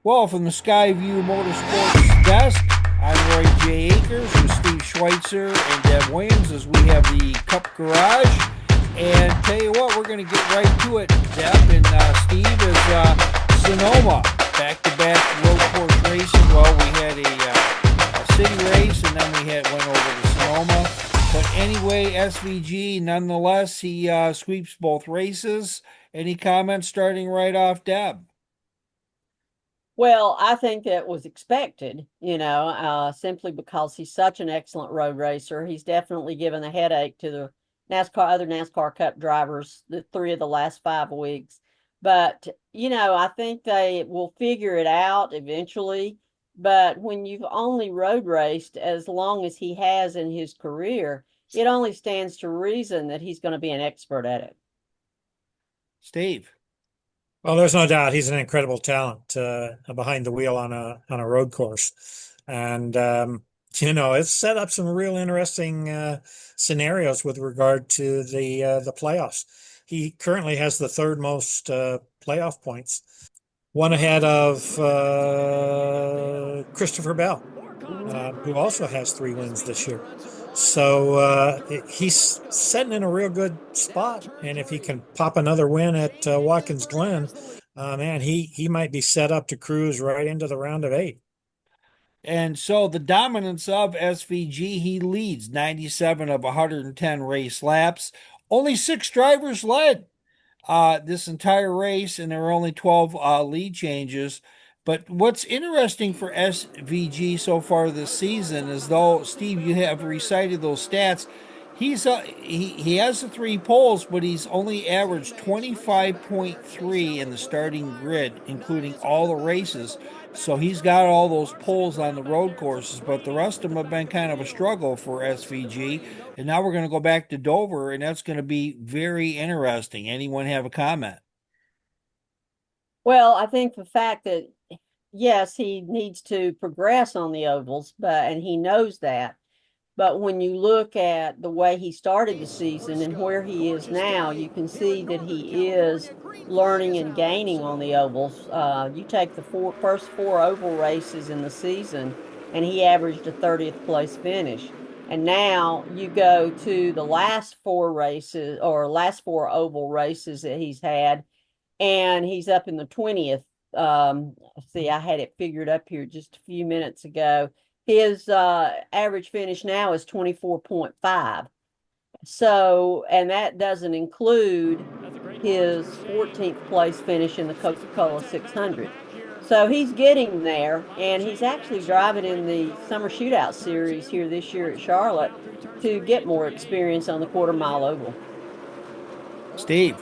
Well, from the Skyview Motorsports desk, I'm Roy J. Akers with Steve Schweitzer and Deb Williams as we have the Cup Garage. And tell you what, we're going to get right to it. Deb and Steve is Sonoma, back-to-back road course racing. Well, we had a city race and then went over to Sonoma. But anyway, SVG, nonetheless, he sweeps both races. Any comments starting right off, Deb? Well, I think that was expected, simply because he's such an excellent road racer. He's definitely given a headache to the other NASCAR Cup drivers, the three of the last 5 weeks. But, I think they will figure it out eventually. But when you've only road raced as long as he has in his career, it only stands to reason that he's going to be an expert at it. Steve. Well, there's no doubt he's an incredible talent behind the wheel on a road course, and it's set up some real interesting scenarios with regard to the playoffs. He currently has the third most playoff points, one ahead of Christopher Bell, who also has 3 wins this year. So he's sitting in a real good spot, and if he can pop another win at Watkins Glen, man, he might be set up to cruise right into the round of 8. And so the dominance of SVG, he leads 97 of 110 race laps. Only 6 drivers led this entire race, and there were only 12 lead changes. But what's interesting for SVG so far this season is, though Steve, you have recited those stats, he has the 3 poles, but he's only averaged 25.3 in the starting grid, including all the races. So he's got all those poles on the road courses, but the rest of them have been kind of a struggle for SVG. And now we're going to go back to Dover, and that's going to be very interesting. Anyone have a comment? Well, I think the fact that yes, he needs to progress on the ovals, and he knows that. But when you look at the way he started the season and where he is now, you can see that he is learning and gaining on the ovals. You take the first 4 oval races in the season, and he averaged a 30th place finish. And now you go to the last 4 races or last 4 oval races that he's had, and he's up in the 20th. See, I had it figured up here just a few minutes ago. His average finish now is 24.5. So, and that doesn't include his 14th place finish in the Coca-Cola 600. So he's getting there, and he's actually driving in the Summer Shootout Series here this year at Charlotte to get more experience on the quarter-mile oval. Steve.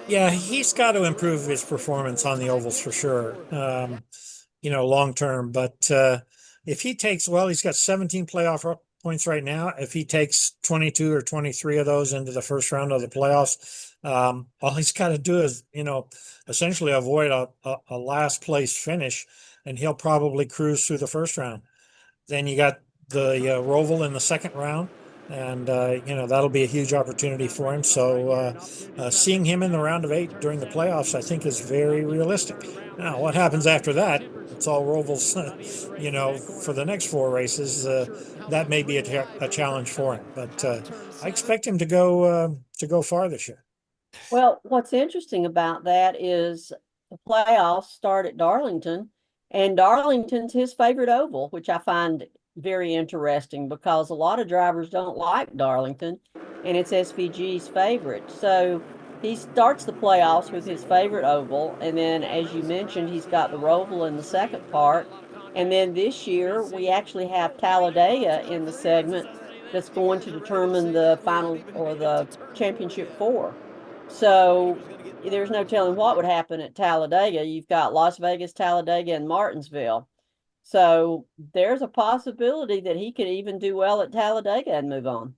Yeah, he's got to improve his performance on the ovals for sure, long term. But if he takes, well, he's got 17 playoff points right now. If he takes 22 or 23 of those into the first round of the playoffs, all he's got to do is, essentially avoid a last place finish, and he'll probably cruise through the first round. Then you got the Roval in the second round. And, that'll be a huge opportunity for him. So seeing him in the round of 8 during the playoffs, I think, is very realistic. Now, what happens after that? It's all Rovals, for the next 4 races. That may be a challenge for him. But I expect him to go far this year. Well, what's interesting about that is the playoffs start at Darlington, and Darlington's his favorite oval, which I find very interesting because a lot of drivers don't like Darlington, and it's SVG's favorite. So he starts the playoffs with his favorite oval, and then, as you mentioned, he's got the Roval in the second part. And then this year, we actually have Talladega in the segment that's going to determine the final or the championship 4. So there's no telling what would happen at Talladega. You've got Las Vegas, Talladega, and Martinsville. So there's a possibility that he could even do well at Talladega and move on.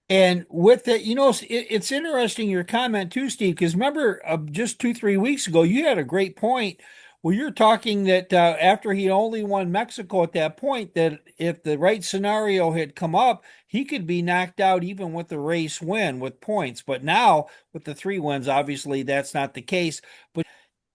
And with that, it's interesting your comment too, Steve, because remember just 2, 3 weeks ago, you had a great point where you're talking that after he only won Mexico at that point, that if the right scenario had come up, he could be knocked out even with the race win with points. But now with the 3 wins, obviously that's not the case. But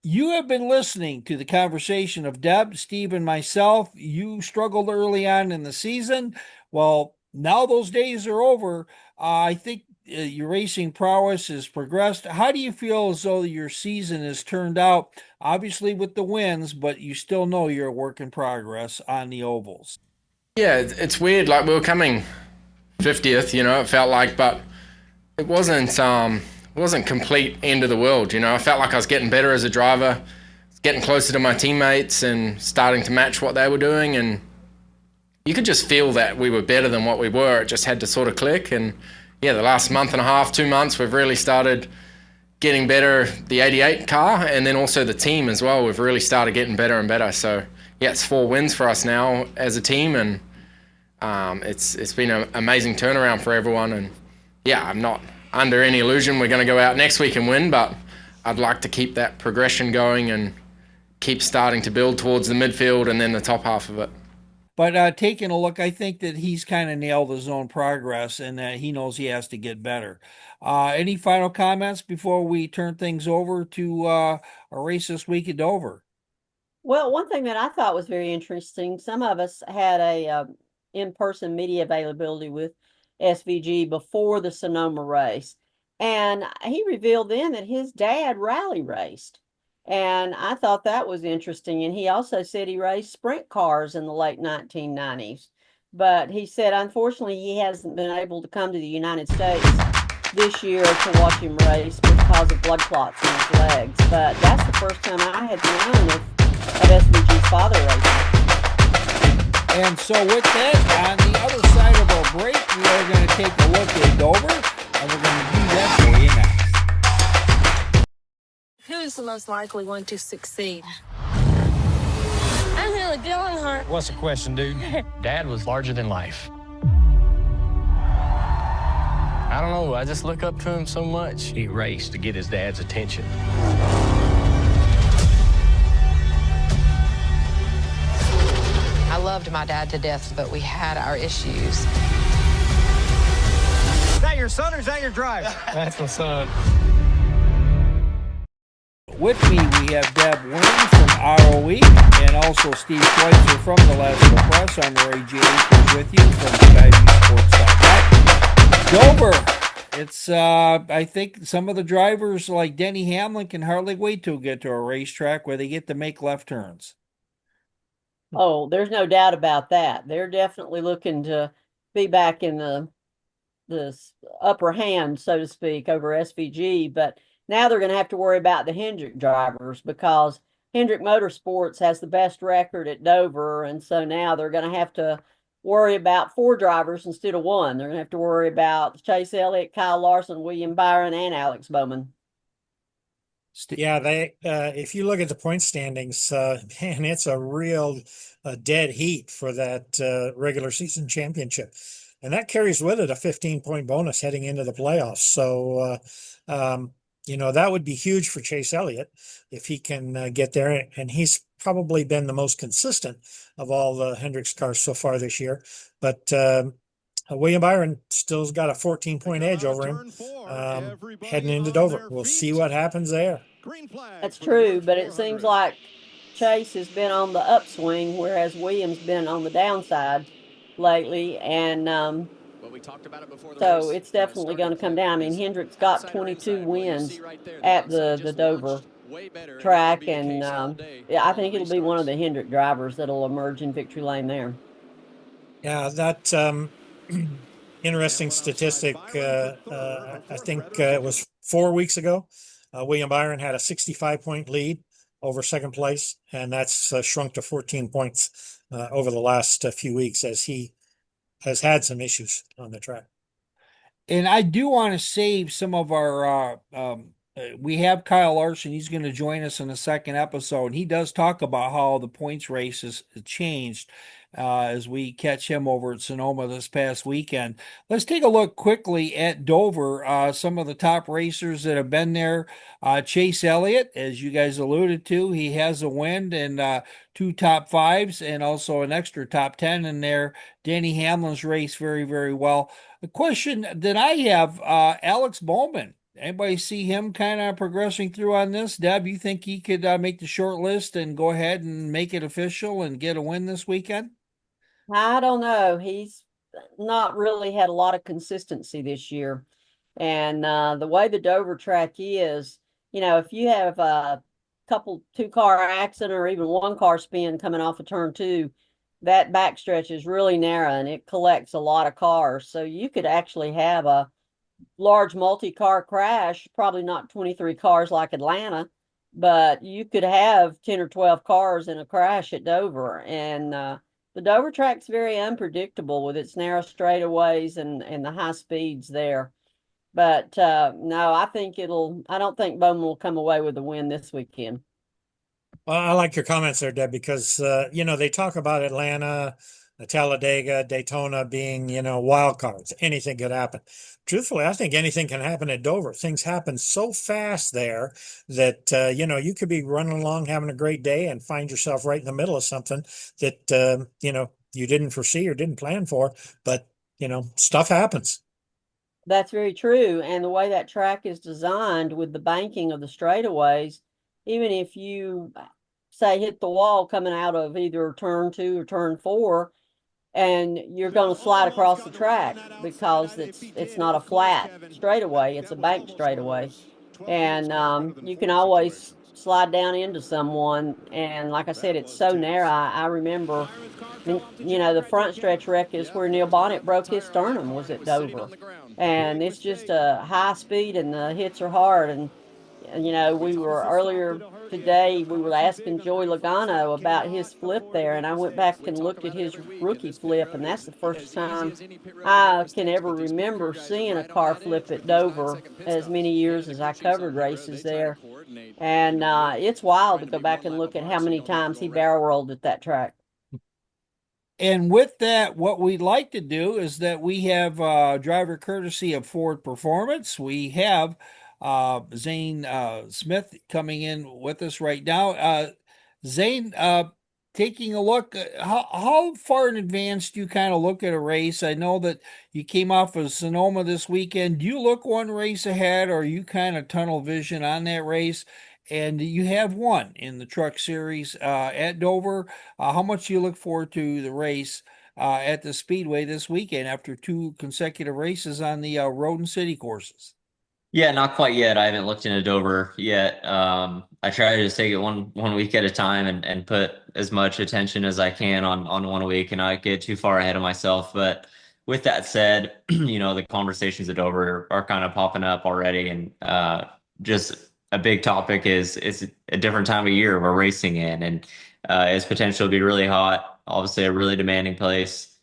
You have been listening to the conversation of Deb, Steve, and myself. You struggled early on in the season. Well, now those days are over. I think your racing prowess has progressed. How do you feel as though your season has turned out? Obviously, with the wins, but you still know you're a work in progress on the ovals. Yeah, it's weird. Like we were coming 50th, it felt like, but it wasn't complete end of the world. I felt like I was getting better as a driver, getting closer to my teammates and starting to match what they were doing, and you could just feel that we were better than what we were. It just had to sort of click. And yeah, the last month and a half, 2 months, we've really started getting better, the 88 car, and then also the team as well. We've really started getting better and better. So yeah, it's 4 wins for us now as a team, and it's been an amazing turnaround for everyone. And yeah, I'm not under any illusion we're going to go out next week and win, but I'd like to keep that progression going and keep starting to build towards the midfield and then the top half of it. But taking a look, I think that he's kind of nailed his own progress and that he knows he has to get better. Any final comments before we turn things over to a race this week at Dover? Well, one thing that I thought was very interesting, some of us had a in-person media availability with SVG before the Sonoma race, and he revealed then that his dad rally raced. And I thought that was interesting. And he also said he raced sprint cars in the late 1990s. But he said, unfortunately, he hasn't been able to come to the United States this year to watch him race because of blood clots in his legs. But that's the first time I had known of SVG's father racing. And so with that, on the other side of our break, we are going to take a look at Dover, and we're going to do that for you now. Who is the most likely one to succeed? I'm really feeling hurt. What's the question, dude? Dad was larger than life. I don't know, I just look up to him so much. He raced to get his dad's attention. I loved my dad to death, but we had our issues. Is that your son or is that your driver? That's my son. With me, we have Deb Williams from ROE and also Steve Schweitzer from the Lasco Press. I'm Ray J. Akers with you from SkyViewSports.net. Dover, it's, I think some of the drivers like Denny Hamlin can hardly wait to get to a racetrack where they get to make left turns. Oh, there's no doubt about that. They're definitely looking to be back in the upper hand, so to speak, over SVG. But now they're going to have to worry about the Hendrick drivers because Hendrick Motorsports has the best record at Dover. And so now they're going to have to worry about 4 drivers instead of 1. They're going to have to worry about Chase Elliott, Kyle Larson, William Byron, and Alex Bowman. Yeah, if you look at the point standings, man, it's a real dead heat for that regular season championship. And that carries with it a 15-point bonus heading into the playoffs. So, that would be huge for Chase Elliott if he can get there. And he's probably been the most consistent of all the Hendricks cars so far this year. But William Byron still's got a 14-point edge over him heading into Dover. We'll see what happens there. That's true, but it seems like Chase has been on the upswing, whereas Williams been on the downside lately. And so it's definitely going to come down. I mean, Hendrick's got 22 wins at the Dover track, and I think it'll be one of the Hendrick drivers that'll emerge in victory lane there. Yeah, that interesting statistic. I think it was 4 weeks ago. William Byron had a 65-point lead over second place, and that's shrunk to 14 points over the last few weeks as he has had some issues on the track. And I do want to save some of our we have Kyle Larson. He's going to join us in the second episode. He does talk about how the points race has changed as we catch him over at Sonoma this past weekend. Let's take a look quickly at Dover. Some of the top racers that have been there. Chase Elliott, as you guys alluded to, he has a win and 2 top 5s and also an extra top 10 in there. Danny Hamlin's raced very, very well. The question that I have, Alex Bowman, Anybody see him kind of progressing through on this? Deb, you think he could make the short list and go ahead and make it official and get a win this weekend? I don't know. He's not really had a lot of consistency this year. And the way the Dover track is, if you have a couple 2-car accident or even 1-car spin coming off of turn 2, that backstretch is really narrow and it collects a lot of cars. So you could actually have a large multi-car crash, probably not 23 cars like Atlanta, but you could have 10 or 12 cars in a crash at Dover. And the Dover track's very unpredictable with its narrow straightaways and the high speeds there. But no, I don't think Bowman will come away with a win this weekend. Well, I like your comments there, Deb, because they talk about Atlanta, Talladega, Daytona being, wild cards. Anything could happen. Truthfully, I think anything can happen at Dover. Things happen so fast there that you could be running along having a great day and find yourself right in the middle of something that you didn't foresee or didn't plan for. But stuff happens. That's very true. And the way that track is designed with the banking of the straightaways, even if you say hit the wall coming out of either turn 2 or turn 4, and you're going to slide across the track because it's not a flat straightaway, it's a bank straightaway. And you can always slide down into someone. And like I said, it's so narrow. I remember, the front stretch wreck is where Neil Bonnet broke his sternum, was at Dover. And it's just a high speed and the hits are hard. And we were earlier today, we were asking Joey Logano about his flip there, and I went back and looked at his rookie flip, and that's the first time I can ever remember seeing a car flip at Dover as many years as I covered races there. And it's wild to go back and look at how many times he barrel rolled at that track. And with that, what we'd like to do is that we have driver courtesy of Ford Performance. We have Zane Smith coming in with us right now. Zane, taking a look, how far in advance do you kind of look at a race? I know that you came off of Sonoma this weekend. Do you look one race ahead, or are you kind of tunnel vision on that race? And you have won in the truck series at Dover. How much do you look forward to the race at the Speedway this weekend after 2 consecutive races on the road and city courses? Yeah, not quite yet. I haven't looked into Dover yet. I try to just take it one week at a time and put as much attention as I can on one week and not get too far ahead of myself. But with that said, the conversations at Dover are kind of popping up already, and just a big topic is it's a different time of year we're racing in, and it's potential to be really hot. Obviously, a really demanding place.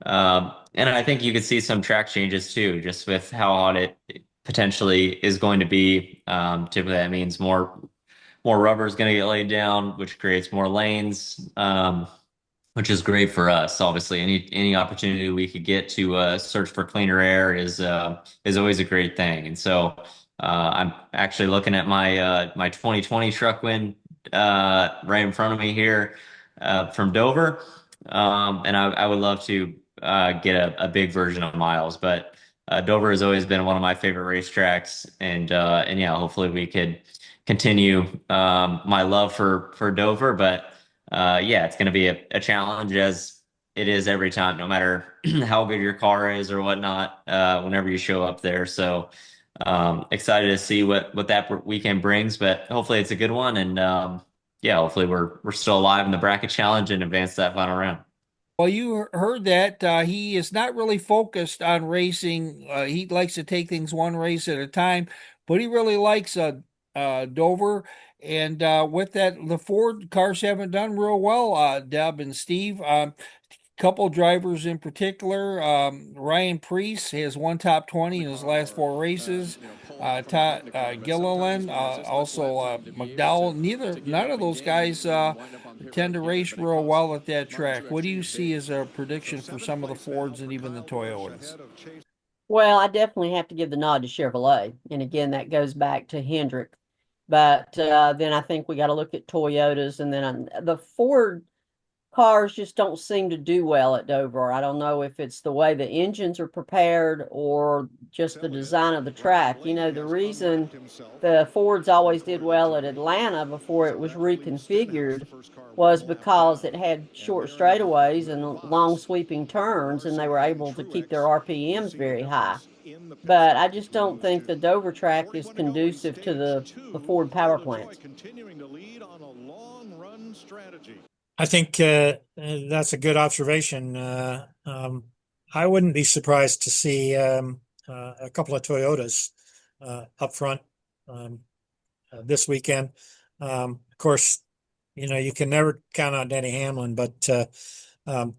And I think you could see some track changes too, just with how hot it potentially is going to be. Typically, that means more rubber is going to get laid down, which creates more lanes, which is great for us. Obviously, any opportunity we could get to search for cleaner air is always a great thing. And so I'm actually looking at my 2020 truck win right in front of me here from Dover, and I would love to get a big version of Miles, but Dover has always been one of my favorite racetracks, and yeah, hopefully we could continue my love for Dover. But yeah, it's going to be a challenge, as it is every time, no matter how good your car is or whatnot. Whenever you show up there, so excited to see what that weekend brings. But hopefully it's a good one, and yeah, hopefully we're still alive in the bracket challenge and advance that final round. Well, you heard that he is not really focused on racing. He likes to take things one race at a time, but he really likes Dover. And with that, the Ford cars haven't done real well, Deb and Steve. Couple drivers in particular. Ryan Preece has won top 20 in his last 4 races. Todd Gilliland, also McDowell. None of those guys tend to race real well at that track. What do you see as a prediction for some of the Fords and even the Toyotas? Well, I definitely have to give the nod to Chevrolet. And again, that goes back to Hendrick. But then I think we got to look at Toyotas. And then the Ford cars just don't seem to do well at Dover. I don't know if it's the way the engines are prepared or just the design of the track. You know, the reason the Fords always did well at Atlanta before it was reconfigured was because it had short straightaways and long sweeping turns, and they were able to keep their RPMs very high. But I just don't think the Dover track is conducive to the Ford power plant. I think that's a good observation. I wouldn't be surprised to see a couple of Toyotas up front this weekend. Of course, you know, you can never count on Denny Hamlin, but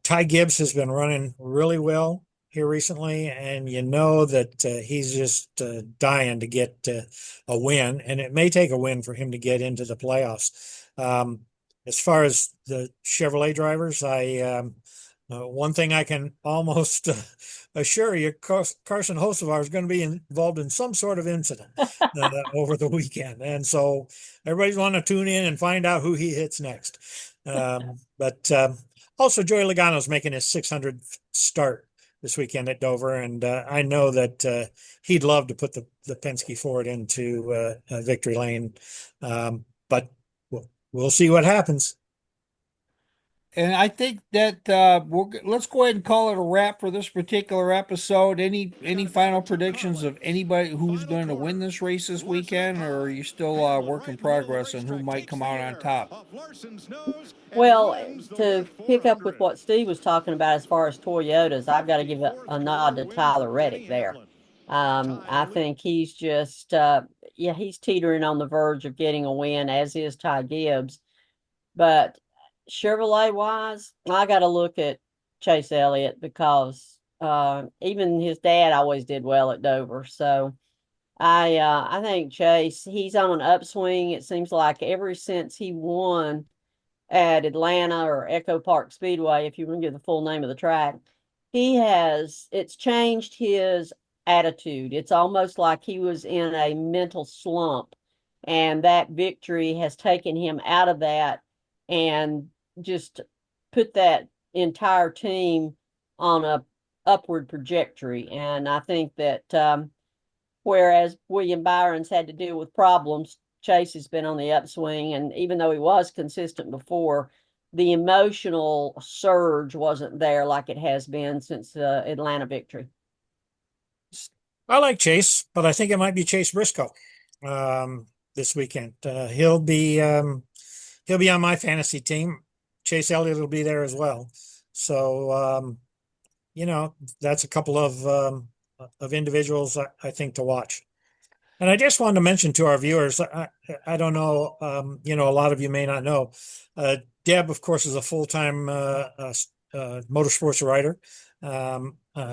Ty Gibbs has been running really well here recently, and you know that he's just dying to get a win, and it may take a win for him to get into the playoffs. As far as the Chevrolet drivers, one thing I can almost assure you, Carson Hocevar is going to be involved in some sort of incident over the weekend. And so everybody's want to tune in and find out who he hits next. But also Joey Logano's making his 600th start this weekend at Dover. And I know that he'd love to put the Penske Ford into victory lane. But we'll see what happens. And I think that let's go ahead and call it a wrap for this particular episode. Any final predictions of anybody who's going to win this race this weekend, or are you still work in progress on who might come out on top? Well, to pick up with what Steve was talking about as far as Toyotas, I've got to give a nod to Tyler Reddick there. I think he's just, he's teetering on the verge of getting a win, as is Ty Gibbs. But Chevrolet wise, I got to look at Chase Elliott because even his dad always did well at Dover. So I think Chase, he's on an upswing. It seems like ever since he won at Atlanta or Echo Park Speedway, if you want to give the full name of the track, it's changed his attitude. It's almost like he was in a mental slump, and that victory has taken him out of that and just put that entire team on a upward trajectory. And I think that whereas William Byron's had to deal with problems, Chase has been on the upswing. And even though he was consistent before, the emotional surge wasn't there like it has been since the Atlanta victory. I like Chase, but I think it might be Chase Briscoe this weekend. He'll be on my fantasy team. Chase Elliott will be there as well. So, that's a couple of individuals I think to watch. And I just wanted to mention to our viewers, I don't know, a lot of you may not know, Deb, of course, is a full-time motorsports writer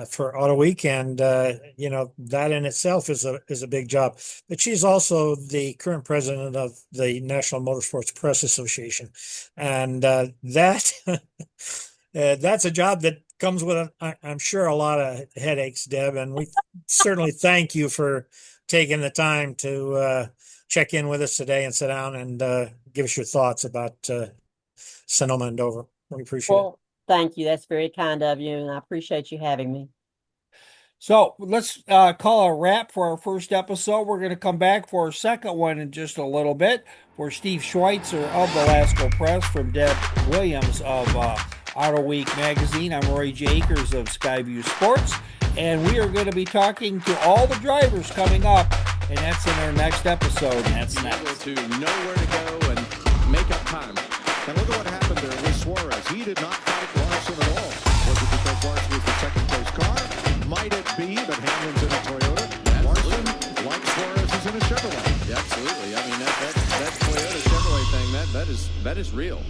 for Auto Week, and that in itself is a big job. But she's also the current president of the National Motorsports Press Association, and that's a job that comes with, I'm sure, a lot of headaches, Deb. And we certainly thank you for taking the time to check in with us today and sit down and give us your thoughts about Sonoma and Dover. We appreciate it. Thank you. That's very kind of you, and I appreciate you having me. So let's call a wrap for our first episode. We're going to come back for our second one in just a little bit. For Steve Schweitzer of the Lasco Press, from Deb Williams of Auto Week magazine, I'm Roy J. Akers of Skyview Sports, and we are going to be talking to all the drivers coming up, and that's in our next episode. And that's next. To know where to go and make up time. And look at what happened there with Suarez. He did not fight Larson at all. Was it because Larson was the second place car? Might it be that Hamlin's in a Toyota? Larson, like Suarez, is in a Chevrolet. Yeah, absolutely. I mean, that Toyota Chevrolet thing, that is real.